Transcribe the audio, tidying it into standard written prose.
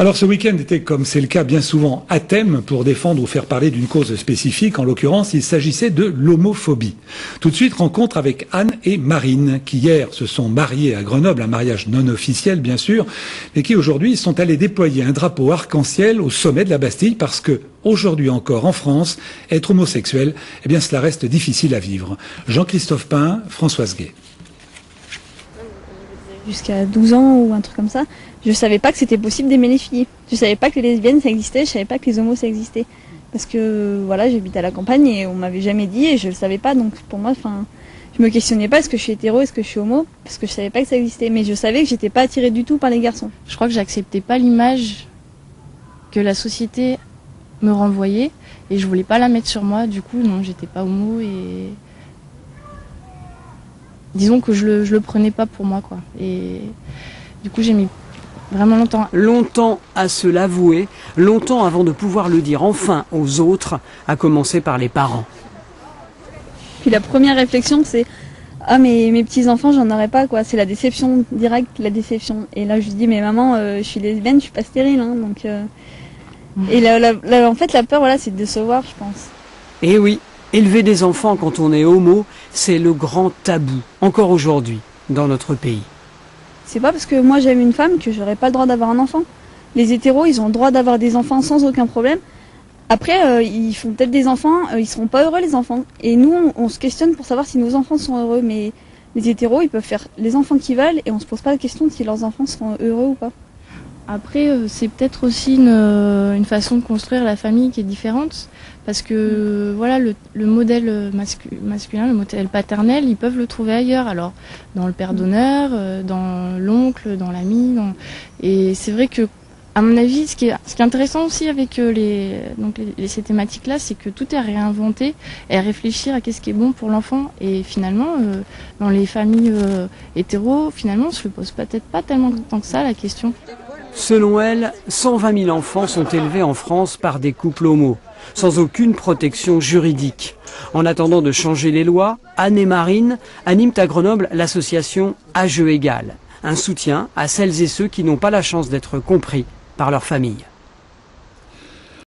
Alors ce week-end était, comme c'est le cas bien souvent, à thème pour défendre ou faire parler d'une cause spécifique. En l'occurrence, il s'agissait de l'homophobie. Tout de suite, rencontre avec Anne et Marine, qui hier se sont mariées à Grenoble, un mariage non officiel bien sûr, mais qui aujourd'hui sont allés déployer un drapeau arc-en-ciel au sommet de la Bastille parce que, aujourd'hui encore en France, être homosexuel, eh bien cela reste difficile à vivre. Jean-Christophe Pain, Françoise Gay. Jusqu'à 12 ans ou un truc comme ça, je savais pas que c'était possible d'aimer les filles. Je savais pas que les lesbiennes ça existait, je savais pas que les homos ça existait. Parce que voilà, j'habite à la campagne et on m'avait jamais dit et je le savais pas, donc pour moi, je me questionnais pas est-ce que je suis hétéro, est-ce que je suis homo, parce que je savais pas que ça existait. Mais je savais que j'étais pas attirée du tout par les garçons. Je crois que j'acceptais pas l'image que la société me renvoyait et je voulais pas la mettre sur moi, du coup non, j'étais pas homo et disons que je le prenais pas pour moi, quoi. Et du coup, j'ai mis vraiment longtemps. Longtemps à se l'avouer, longtemps avant de pouvoir le dire enfin aux autres, à commencer par les parents. Puis la première réflexion, c'est ah mais mes petits-enfants, j'en aurais pas, quoi. C'est la déception directe, la déception. Et là, je lui dis mais maman, je suis lesbienne, je suis pas stérile, hein, donc. Et en fait, la peur, voilà, c'est de décevoir, je pense. Et oui. Élever des enfants quand on est homo, c'est le grand tabou, encore aujourd'hui, dans notre pays. C'est pas parce que moi j'aime une femme que j'aurais pas le droit d'avoir un enfant. Les hétéros, ils ont le droit d'avoir des enfants sans aucun problème. Après, ils font peut-être des enfants, ils seront pas heureux les enfants. Et nous, on se questionne pour savoir si nos enfants sont heureux. Mais les hétéros, ils peuvent faire les enfants qu'ils veulent et on se pose pas la question de si leurs enfants seront heureux ou pas. Après, c'est peut-être aussi une façon de construire la famille qui est différente. Parce que voilà, le modèle masculin, le modèle paternel, ils peuvent le trouver ailleurs. Alors, dans le père d'honneur, dans l'oncle, dans l'ami. Et c'est vrai que, à mon avis, ce qui est intéressant aussi avec ces thématiques-là, c'est que tout est à réinventer et à réfléchir à qu'est-ce qui est bon pour l'enfant. Et finalement, dans les familles hétéros, finalement, on se le pose peut-être pas tellement tant que ça, la question. Selon elle, 120 000 enfants sont élevés en France par des couples homos, sans aucune protection juridique. En attendant de changer les lois, Anne et Marine animent à Grenoble l'association À Jeu Égal, un soutien à celles et ceux qui n'ont pas la chance d'être compris par leur famille.